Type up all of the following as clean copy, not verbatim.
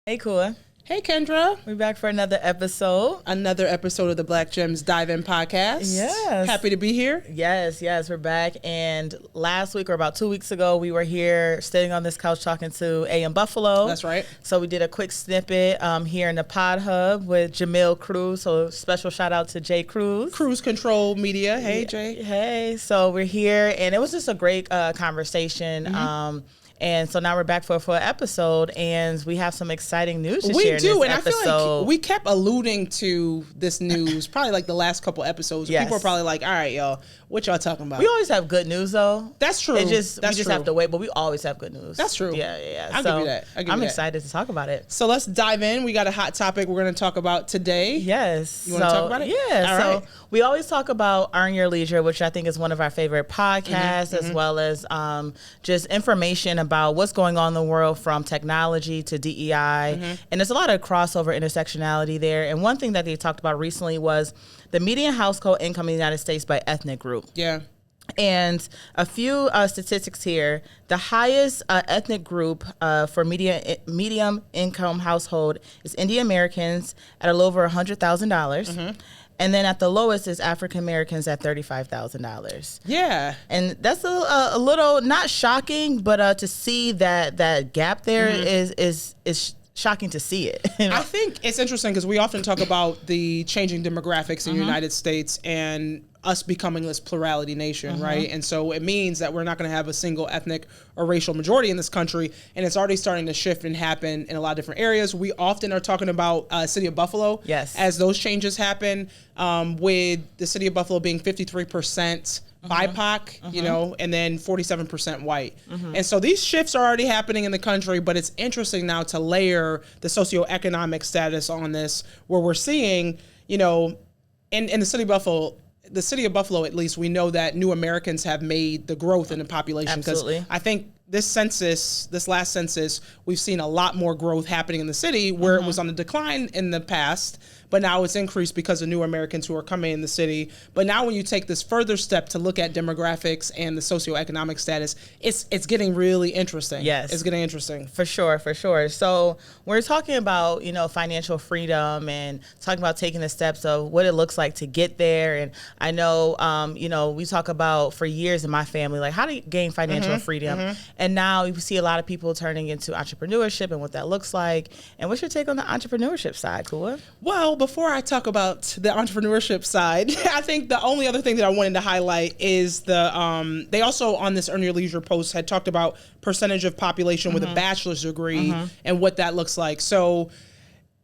Hey, Kua. Hey, Kendra. We're back for another episode. Another episode of the Black Gems Dive In podcast. Yes. Happy to be here. Yes, we're back. And last week, or about 2 weeks ago, we were here sitting on this couch talking to A.M. Buffalo. That's right. So we did a quick snippet here in the Pod Hub with Jamil Cruz. So special shout out to Jay Cruz. Cruise Control Media. Hey, Jay. Hey. So we're here, and it was just a great conversation. And so now we're back for a full episode, and we have some exciting news to share in this episode. I feel like we kept alluding to this news probably like the last couple episodes. Yes. People are probably like, all right, y'all, what y'all talking about? We always have good news, though. That's true. We just have to wait, but we always have good news. That's true. Yeah. I'll give you that. I'm excited to talk about it. So let's dive in. We got a hot topic we're going to talk about today. Yes. You want to talk about it? Yeah. All right. We always talk about Earn Your Leisure, which I think is one of our favorite podcasts, as well as just information about what's going on in the world, from technology to DEI. And there's a lot of crossover intersectionality there. And one thing that they talked about recently was the median household income in the United States by ethnic group. Yeah. And a few statistics here. The highest ethnic group for medium income household is Indian Americans at a little over $100,000. And then at the lowest is African Americans at $35,000. Yeah. And that's a little not shocking, but to see that gap there is shocking to see it. You know? I think it's interesting because we often talk about the changing demographics in the United States and us becoming this plurality nation, right? And so it means that we're not going to have a single ethnic or racial majority in this country, and it's already starting to shift and happen in a lot of different areas. We often are talking about city of Buffalo, yes, as those changes happen, with the city of Buffalo being 53% BIPOC, you know, and then 47% white. And so these shifts are already happening in the country, but it's interesting now to layer the socioeconomic status on this, where we're seeing, you know, in the city of Buffalo, at least, we know that new Americans have made the growth in the population. Absolutely. Because I think this last census, we've seen a lot more growth happening in the city, where it was on the decline in the past, but now it's increased because of new Americans who are coming in the city. But now when you take this further step to look at demographics and the socioeconomic status, it's getting really interesting. Yes. It's getting interesting. For sure. So we're talking about, you know, financial freedom and talking about taking the steps of what it looks like to get there. And I know, you know, we talk about for years in my family, like how to gain financial freedom. And now you see a lot of people turning into entrepreneurship and what that looks like. And what's your take on the entrepreneurship side, Kua? Well, before I talk about the entrepreneurship side, I think the only other thing that I wanted to highlight is they also on this Earn Your Leisure post had talked about percentage of population with a bachelor's degree and what that looks like. So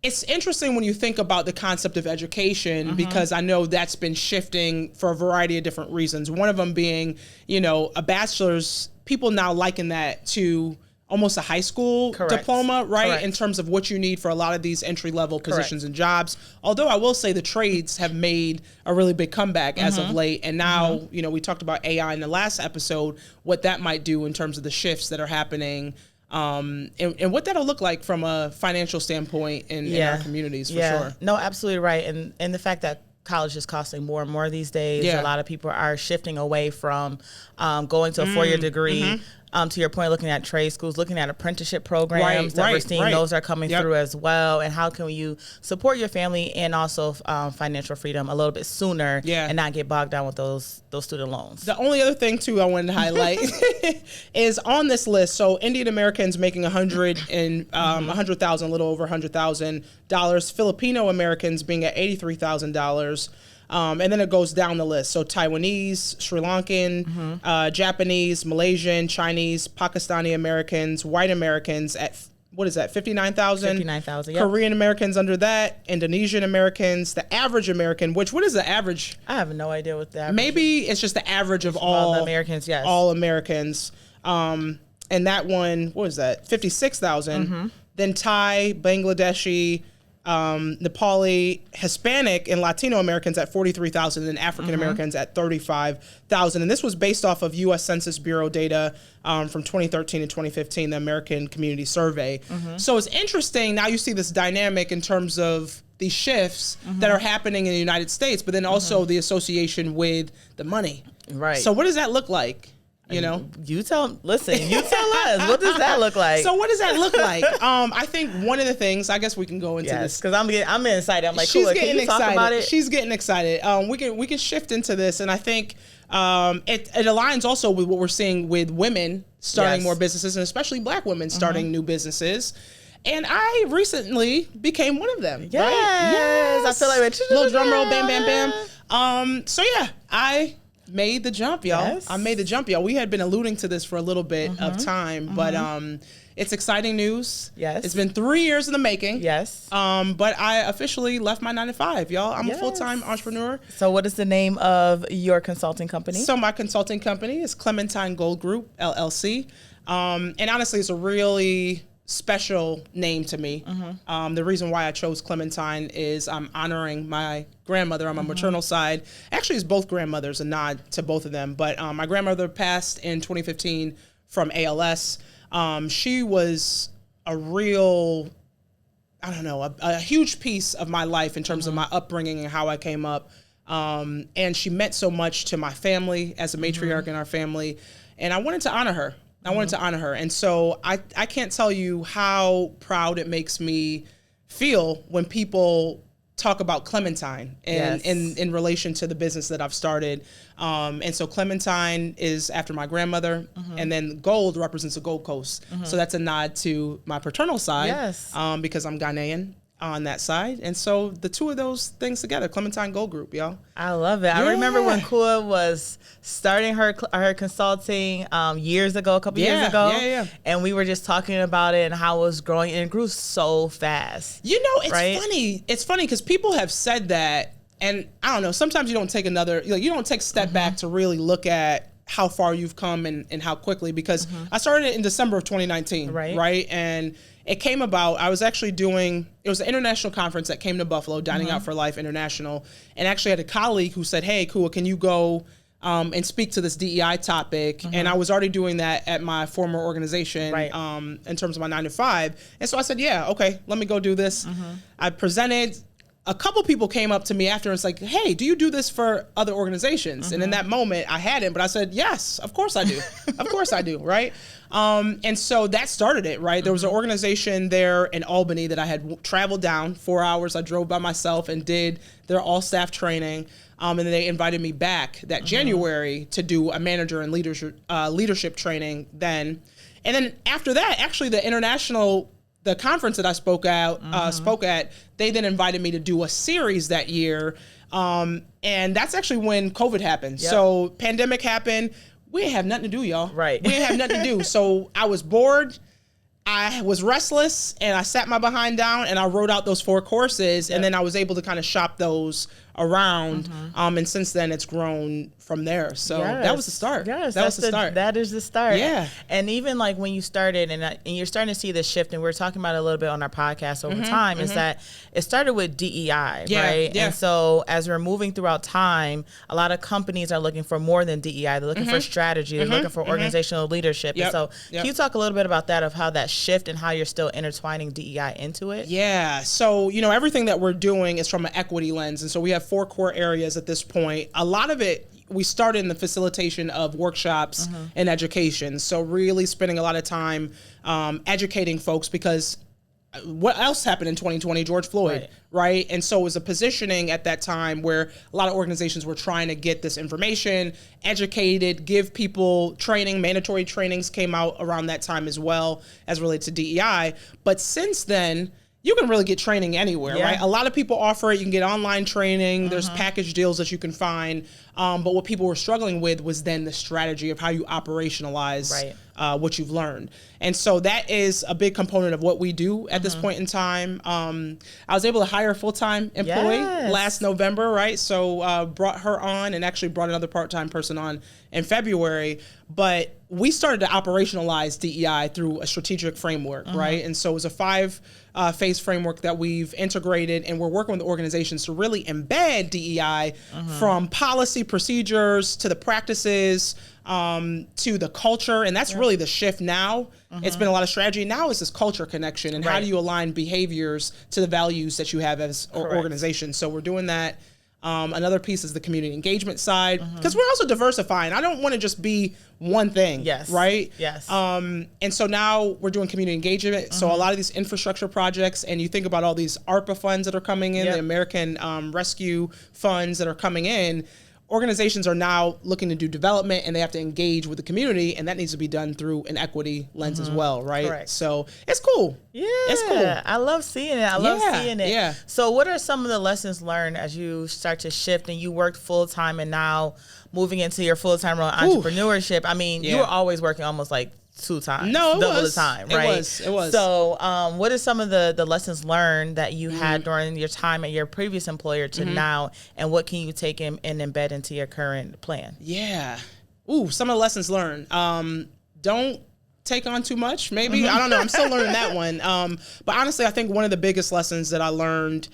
it's interesting when you think about the concept of education, because I know that's been shifting for a variety of different reasons. One of them being, you know, a bachelor's, people now liken that to almost a high school diploma, right? Correct. In terms of what you need for a lot of these entry-level positions and jobs. Although I will say the trades have made a really big comeback as of late. And now, you know, we talked about AI in the last episode, what that might do in terms of the shifts that are happening, and what that'll look like from a financial standpoint in our communities, for sure. No, absolutely right. And the fact that college is costing more and more these days. A lot of people are shifting away from going to a four-year degree. To your point, looking at trade schools, looking at apprenticeship programs that we're seeing, those are coming through as well. And how can you support your family and also financial freedom a little bit sooner and not get bogged down with those student loans? The only other thing, too, I wanted to highlight is on this list. So Indian Americans making $100,000, a little over $100,000. Filipino Americans being at $83,000. And then it goes down the list. So Taiwanese, Sri Lankan, Japanese, Malaysian, Chinese, Pakistani Americans, white Americans at, what is that, 59,000? 59,000, yep. Korean Americans under that, Indonesian Americans, the average American, what is the average? I have no idea what the average Maybe it's just the average of all Americans, yes. All Americans. And that one, what is that, 56,000. Then Thai, Bangladeshi, Nepali, Hispanic, and Latino Americans at 43,000, and African Americans at 35,000. And this was based off of U.S. Census Bureau data from 2013 and 2015, the American Community Survey. So it's interesting. Now you see this dynamic in terms of these shifts that are happening in the United States, but then also the association with the money. Right. So what does that look like? You know, you tell us. What does that look like? So what does that look like? I think one of the things, I guess we can go into this because I'm excited. I'm like, she's cool, getting can you excited. Talk about it? She's getting excited. We can shift into this, and I think it aligns also with what we're seeing with women starting more businesses, and especially Black women starting new businesses. And I recently became one of them. Yes, right? Yes. I feel like a little drum roll, bam, bam, bam. So yeah, I made the jump, y'all. Yes. I made the jump, y'all. We had been alluding to this for a little bit of time, but it's exciting news. Yes. It's been 3 years in the making. Yes. But I officially left my 9 to 5, y'all. I'm a full-time entrepreneur. So what is the name of your consulting company? So my consulting company is Clementine Gold Group, LLC. And honestly, it's a really special name to me. The reason why I chose Clementine is I'm honoring my grandmother on my maternal side. Actually, it's both grandmothers, a nod to both of them. But my grandmother passed in 2015 from ALS. She was a real, a huge piece of my life in terms of my upbringing and how I came up. And she meant so much to my family as a matriarch in our family. And I wanted to honor her. And so I can't tell you how proud it makes me feel when people talk about Clementine and in relation to the business that I've started. And so Clementine is after my grandmother, and then gold represents the Gold Coast. So that's a nod to my paternal side, because I'm Ghanaian on that side. And so the two of those things together, Clementine Gold Group, y'all. I love it. Yeah. I remember when Kua was starting her consulting years ago, a couple years ago. And we were just talking about it and how it was growing, and it grew so fast. You know, it's funny. It's funny because people have said that, and I don't know, sometimes you don't take you don't take a step back to really look at how far you've come and how quickly, because I started it in December of 2019, right? And it came about, I was actually it was an international conference that came to Buffalo, Dining Out for Life International, and actually had a colleague who said, hey, Kua, can you go and speak to this DEI topic? And I was already doing that at my former organization in terms of my 9 to 5. And so I said, yeah, okay, let me go do this. I presented. A couple people came up to me after and was like, hey, do you do this for other organizations? And in that moment, I hadn't, but I said, yes, of course I do. Of course I do, right? And so that started it, right? There was an organization there in Albany that I had traveled down 4 hours. I drove by myself and did their all-staff training. And then they invited me back that January to do a manager and leadership training then. And then after that, actually the conference that I spoke at, they then invited me to do a series that year. And that's actually when COVID happened. So pandemic happened. We didn't have nothing to do, y'all. Right. We didn't have nothing to do. So I was bored. I was restless, and I sat my behind down and I wrote out those 4 courses, and then I was able to kind of shop those around. And since then it's grown from there. So that was the start. Yes, that was the start. That is the start. Yeah. And even like when you started and you're starting to see this shift, and we were talking about it a little bit on our podcast over time, is that it started with DEI, right? Yeah. And so as we're moving throughout time, a lot of companies are looking for more than DEI. They're looking for strategy. They're looking for organizational leadership. And so can you talk a little bit about that, of how that shift and how you're still intertwining DEI into it? Yeah. So, everything that we're doing is from an equity lens. And so we have 4 core areas at this point. A lot of it, we started in the facilitation of workshops and education. So really spending a lot of time educating folks, because what else happened in 2020? George Floyd, right? And so it was a positioning at that time where a lot of organizations were trying to get this information, educated, give people training. Mandatory trainings came out around that time as well as related to DEI. But since then, you can really get training anywhere, right? A lot of people offer it. You can get online training. There's package deals that you can find. But what people were struggling with was then the strategy of how you operationalize what you've learned. And so that is a big component of what we do at this point in time. I was able to hire a full-time employee last November, right? So brought her on, and actually brought another part-time person on in February. But we started to operationalize DEI through a strategic framework, right? And so it was a 5-phase framework that we've integrated, and we're working with organizations to really embed DEI from policy procedures to the practices to the culture. And that's really the shift now. It's been a lot of strategy. Now it's this culture connection, and how do you align behaviors to the values that you have as an organization. So we're doing that Another piece is the community engagement side, because we're also diversifying. I don't want to just be one thing, right? Yes. And so now we're doing community engagement. So a lot of these infrastructure projects, and you think about all these ARPA funds that are coming in, the American Rescue funds that are coming in, organizations are now looking to do development, and they have to engage with the community, and that needs to be done through an equity lens as well, right? Correct. So it's cool. Yeah, it's cool. I love seeing it. I love seeing it. Yeah. So what are some of the lessons learned as you start to shift and you worked full time and now moving into your full time role in entrepreneurship? I mean, you were always working almost like 2 times, double the time, right? It was. So what are some of the lessons learned that you had during your time at your previous employer to now, and what can you take and embed into your current plan? Yeah. Some of the lessons learned. Don't take on too much, maybe. I don't know. I'm still learning that one. But honestly, I think one of the biggest lessons that I learned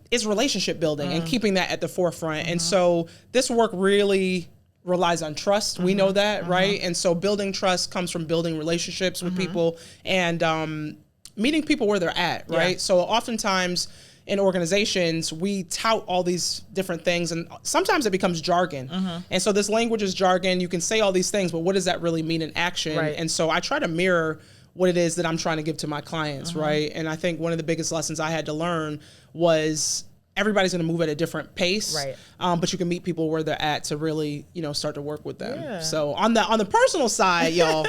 is relationship building and keeping that at the forefront. And so this work really relies on trust. We know that, right? And so building trust comes from building relationships with people and meeting people where they're at, right? Yeah. So oftentimes in organizations, we tout all these different things, and sometimes it becomes jargon. And so this language is jargon. You can say all these things, but what does that really mean in action? Right. And so I try to mirror what it is that I'm trying to give to my clients, right? And I think one of the biggest lessons I had to learn was everybody's going to move at a different pace, right? But you can meet people where they're at to really, start to work with them. Yeah. So on the personal side, y'all,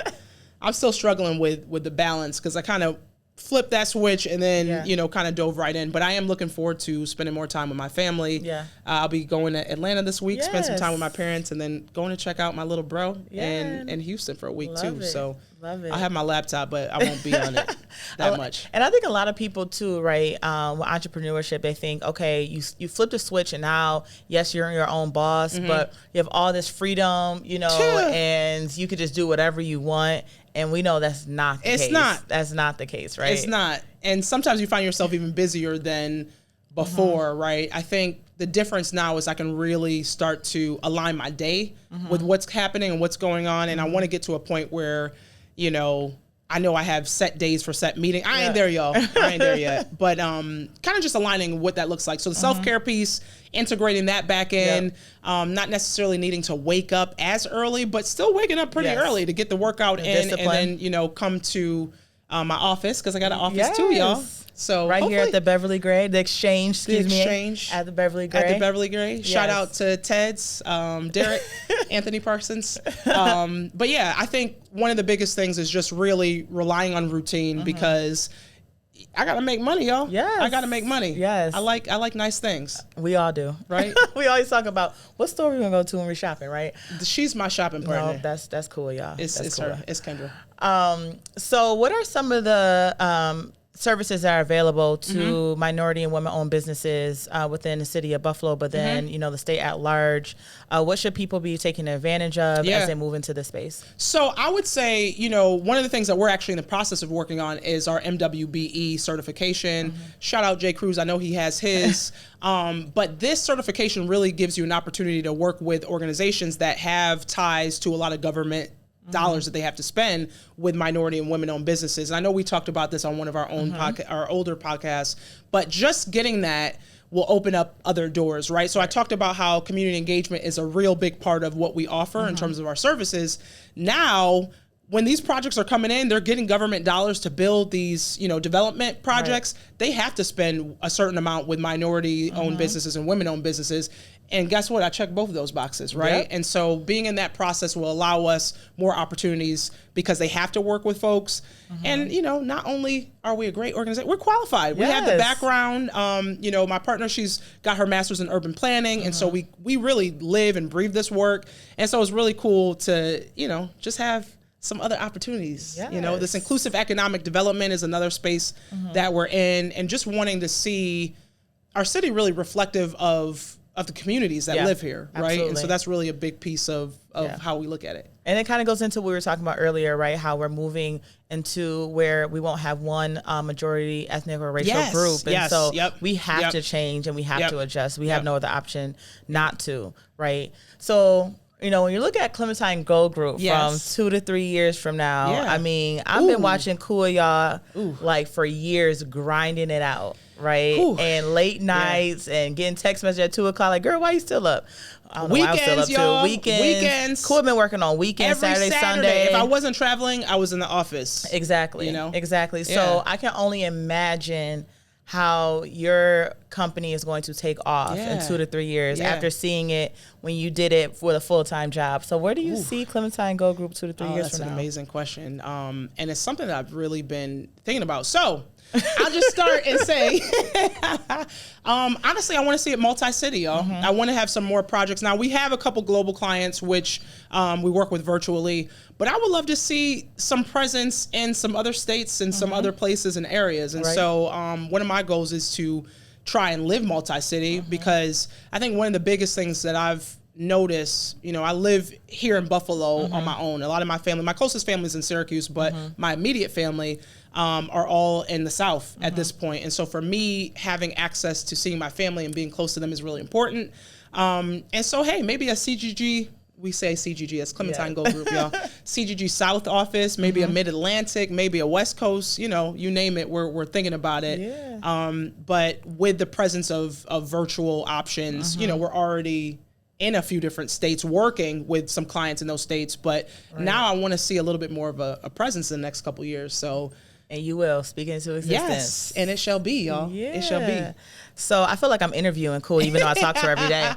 I'm still struggling with the balance, because I kind of flipped that switch and then, kind of dove right in. But I am looking forward to spending more time with my family. Yeah. I'll be going to Atlanta this week, spend some time with my parents, and then going to check out my little bro in Houston for a week too. So I have my laptop, but I won't be on it that much. And I think a lot of people too, right, with entrepreneurship, they think, okay, you flip the switch and now, yes, you're your own boss, but you have all this freedom, and you could just do whatever you want. And we know that's not the case. That's not the case, right? It's not. And sometimes you find yourself even busier than before, right? I think the difference now is I can really start to align my day with what's happening and what's going on. And I want to get to a point where, I know I have set days for set meeting. I ain't there, y'all. I ain't there yet. But kind of just aligning what that looks like. So the self-care piece, integrating that back in, not necessarily needing to wake up as early, but still waking up pretty early to get the workout in, and then, come to my office, because I got an office too, y'all. So right here at the Beverly Gray, the exchange, at the Beverly Gray. At the Beverly Gray. Yes. Shout out to Ted's, Derek, Anthony Parsons. But yeah, I think one of the biggest things is just really relying on routine, because I gotta make money, y'all. Yes. I gotta make money. Yes. I like nice things. We all do. Right? We always talk about what store we're gonna go to when we're shopping, right? She's my shopping partner. No, that's cool, y'all. It's cool. her. It's Kendra. So what are some of the services that are available to minority and women-owned businesses within the city of Buffalo, but then, the state at large? What should people be taking advantage of as they move into this space? So I would say, one of the things that we're actually in the process of working on is our MWBE certification. Shout out Jay Cruz. I know he has his. But this certification really gives you an opportunity to work with organizations that have ties to a lot of government dollars that they have to spend with minority and women-owned businesses. And I know we talked about this on one of our own our older podcasts, but just getting that will open up other doors, right? So I talked about how community engagement is a real big part of what we offer in terms of our services. Now, when these projects are coming in, they're getting government dollars to build these, development projects. Right. They have to spend a certain amount with minority-owned businesses and women-owned businesses. And guess what? I check both of those boxes, right? Yep. And so being in that process will allow us more opportunities, because they have to work with folks. And, not only are we a great organization, we're qualified. Yes. We have the background. My partner, she's got her master's in urban planning. And so we really live and breathe this work. And so it's really cool to, just have some other opportunities. Yes. This inclusive economic development is another space that we're in, and just wanting to see our city really reflective of the communities that live here, right? Absolutely. And so that's really a big piece of how we look at it. And it kind of goes into what we were talking about earlier, right? How we're moving into where we won't have one majority ethnic or racial group. And so we have to change, and we have to adjust. We have no other option not to, right? So You know, when you look at Clementine Gold Group from 2 to 3 years from now, I mean, I've been watching Kuya like for years, grinding it out, right? And late nights and getting text messages at 2 o'clock, like, girl, why you still up? I don't know why I'm still up y'all. Too. Weekends. Kuya been working on weekends, Every Saturday, Sunday. If I wasn't traveling, I was in the office. Exactly. You know? Exactly. So I can only imagine how your company is going to take off in 2 to 3 years after seeing it when you did it for the full-time job. So where do you see Clementine Gold Group 2 to 3 years from now? That's an amazing question. And it's something that I've really been thinking about. So I'll just start and say, honestly, I want to see it multi-city, y'all. I want to have some more projects. Now, we have a couple global clients, which we work with virtually, but I would love to see some presence in some other states and some other places and areas. And so one of my goals is to try and live multi-city because I think one of the biggest things that I've noticed, you know, I live here in Buffalo on my own. A lot of my family, my closest family is in Syracuse, but my immediate family are all in the South at this point. And so for me, having access to seeing my family and being close to them is really important. And so, hey, maybe a CGG, we say CGG, it's Clementine Gold Group, y'all. CGG South office, maybe a Mid-Atlantic, maybe a West Coast, you know, you name it, we're thinking about it. But with the presence of virtual options, you know, we're already in a few different states working with some clients in those states. But now I want to see a little bit more of a presence in the next couple of years. So. And you will, speak into existence. Yes, and it shall be, y'all. Yeah. It shall be. So I feel like I'm interviewing Cool, even though I talk to her every day.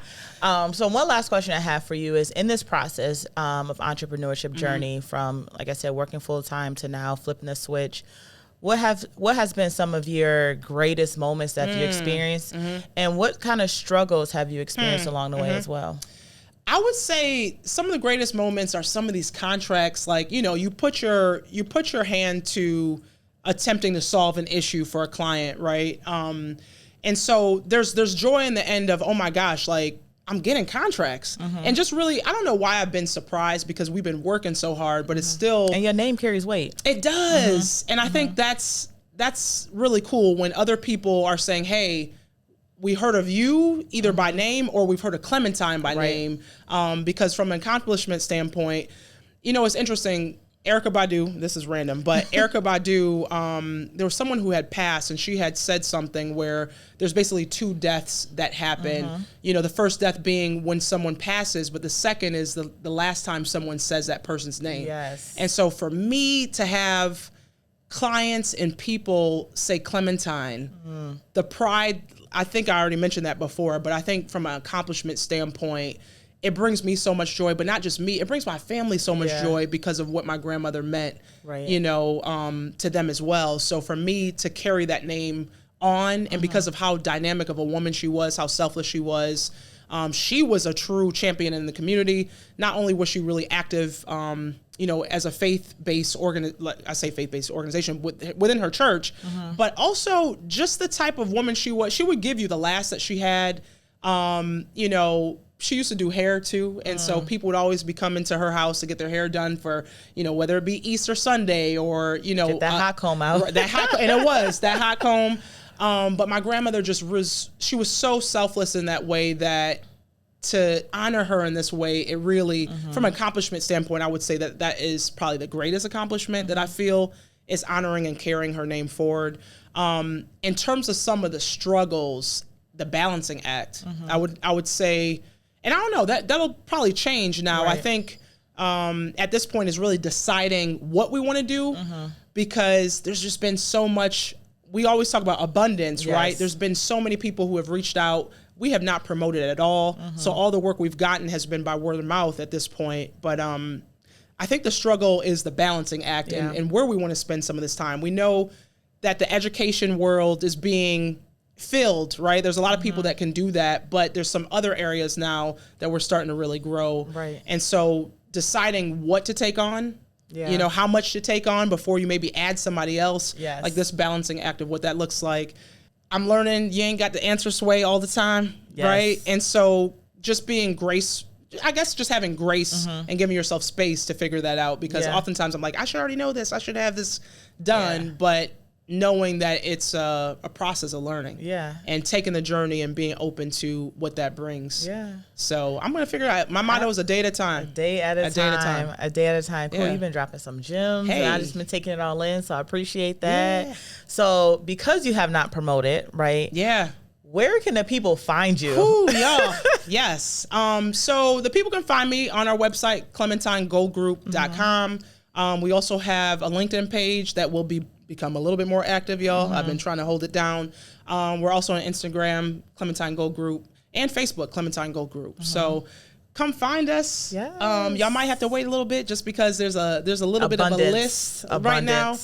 So one last question I have for you is, in this process of entrepreneurship journey from, like I said, working full-time to now flipping the switch, what has been some of your greatest moments that you experienced? And what kind of struggles have you experienced along the way as well? I would say some of the greatest moments are some of these contracts, like, you know, you put your hand to attempting to solve an issue for a client, right? And so there's joy in the end of, oh my gosh, like I'm getting contracts. And just really, I don't know why I've been surprised because we've been working so hard, but it's still. And your name carries weight. It does. And I think that's really cool when other people are saying, hey, we heard of you either by name or we've heard of Clementine by name. Because from an accomplishment standpoint, you know, it's interesting. Erykah Badu, this is random, but Erykah Badu, there was someone who had passed and she had said something where there's basically 2 deaths that happen. You know, the first death being when someone passes, but the second is the last time someone says that person's name. Yes. And so for me to have clients and people say Clementine, the pride, I think I already mentioned that before, but I think from an accomplishment standpoint, it brings me so much joy, but not just me. It brings my family so much joy because of what my grandmother meant, you know, to them as well. So for me to carry that name on, and because of how dynamic of a woman she was, how selfless she was a true champion in the community. Not only was she really active, you know, as a faith-based organization within her church, but also just the type of woman she was. She would give you the last that she had, you know. She used to do hair too, and so people would always be coming to her house to get their hair done for, you know, whether it be Easter Sunday or, you know, get that hot comb out. And it was that hot comb. But my grandmother she was so selfless in that way that to honor her in this way, it really, from an accomplishment standpoint, I would say that is probably the greatest accomplishment that I feel is honoring and carrying her name forward. In terms of some of the struggles, the balancing act, I would say. And I don't know, that'll probably change now. I think at this point is really deciding what we want to do because there's just been so much. We always talk about abundance, right? There's been so many people who have reached out. We have not promoted at all. So all the work we've gotten has been by word of mouth at this point. But I think the struggle is the balancing act and where we want to spend some of this time. We know that the education world is being filled, right? There's a lot of people that can do that, but there's some other areas now that we're starting to really grow. Right. And so deciding what to take on, you know, how much to take on before you maybe add somebody else, like this balancing act of what that looks like. I'm learning you ain't got the answer sway all the time, right? And so just being I guess just having grace and giving yourself space to figure that out because oftentimes I'm like, I should already know this. I should have this done. But knowing that it's a process of learning. Yeah. And taking the journey and being open to what that brings. Yeah. So I'm going to figure out, my motto is a day at a time. A day at a time. A day at a time. Cool. You've been dropping some gems. Hey. And I've just been taking it all in. So I appreciate that. Yeah. So because you have not promoted, right? Yeah. Where can the people find you? Ooh, y'all. Yes. So the people can find me on our website, clementinegoldgroup.com. We also have a LinkedIn page that will become a little bit more active, y'all. I've been trying to hold it down. We're also on Instagram, Clementine Gold Group, and Facebook, Clementine Gold Group. So come find us. Yes. Y'all might have to wait a little bit just because there's a little bit of a list right now.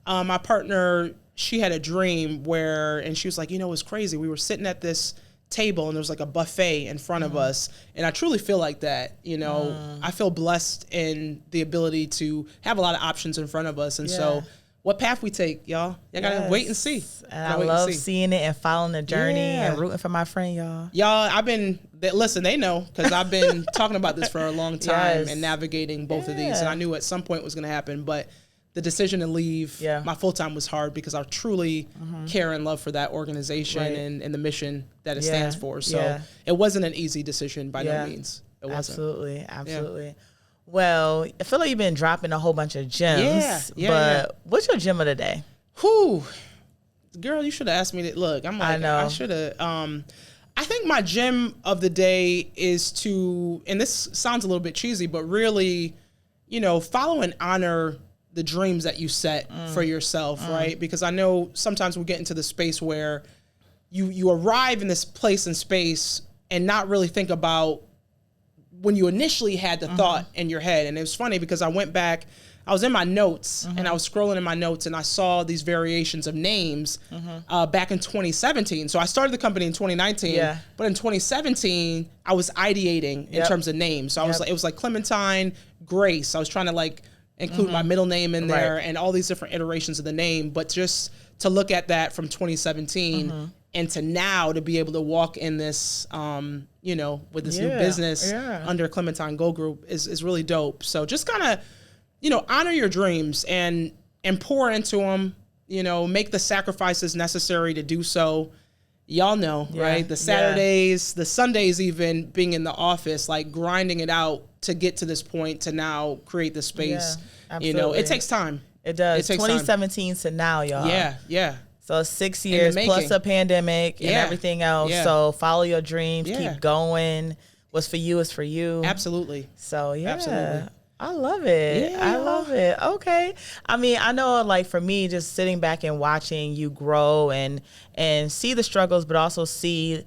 My partner, she had a dream and she was like, it's crazy. We were sitting at this table and there was like a buffet in front of us. And I truly feel like that, I feel blessed in the ability to have a lot of options in front of us. And so what path we take, y'all gotta wait and see. And I love seeing it and following the journey and rooting for my friend, y'all. Y'all, they know, because I've been talking about this for a long time and navigating both of these. And I knew at some point it was gonna happen, but the decision to leave my full-time was hard because I truly care and love for that organization and the mission that it stands for. So it wasn't an easy decision by no means. It wasn't. Absolutely. Yeah. Well, I feel like you've been dropping a whole bunch of gems. But what's your gem of the day? Whew. Girl, you should have asked me that. Look, I'm like, I know. I should have. I think my gem of the day is and this sounds a little bit cheesy, but really, follow and honor the dreams that you set for yourself, right? Because I know sometimes we get into the space where you arrive in this place and space and not really think about when you initially had the thought in your head. And it was funny because I went back, I was in my notes and I was scrolling in my notes and I saw these variations of names back in 2017. So I started the company in 2019, but in 2017, I was ideating in terms of names. So I was like, it was like Clementine, Grace. I was trying to include my middle name in there and all these different iterations of the name, but just to look at that from 2017 and to now to be able to walk in this, with this new business under Clementine Gold Group is really dope. So just kind of, honor your dreams and pour into them, make the sacrifices necessary to do so. Y'all know, right? The Saturdays, the Sundays, even being in the office, grinding it out to get to this point to now create the space. It takes time. It does. 2017 to now, y'all. Yeah. So 6 years plus a pandemic and everything else. Yeah. So follow your dreams, keep going. What's for you is for you. Absolutely. So Absolutely. I love it. Yeah. I love it. Okay. I mean, I know for me, just sitting back and watching you grow and see the struggles, but also see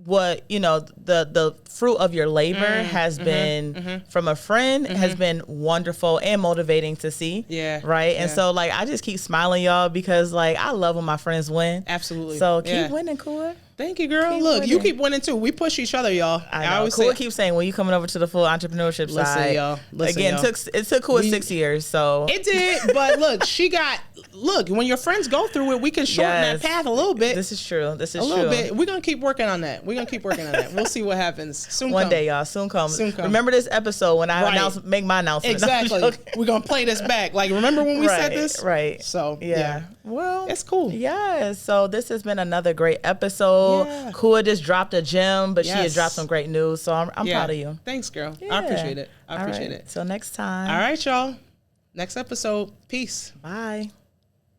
what, the fruit of your labor has been from a friend has been wonderful and motivating to see. Yeah. Right. And so I just keep smiling, y'all, because I love when my friends win. Absolutely. So keep winning, Kua. Thank you, girl. Keep Look, winning. You keep winning too. We push each other, y'all. I always keep saying when you coming over to the full entrepreneurship side. Y'all. Again, it took Kua 6 years. So it did, but look, when your friends go through it, we can shorten that path a little bit. This is true. A little bit. We're gonna keep working on that. We'll see what happens. Soon One day, y'all. Soon come. Remember this episode when I make my announcement. Exactly. We're gonna play this back. Remember when we said this? Right. So yeah. Well, it's cool. Yeah. So this has been another great episode. Yeah. Kua just dropped a gem, but she has dropped some great news. So I'm proud of you. Thanks, girl. Yeah. I appreciate it. I appreciate it. So next time. All right, y'all. Next episode. Peace. Bye.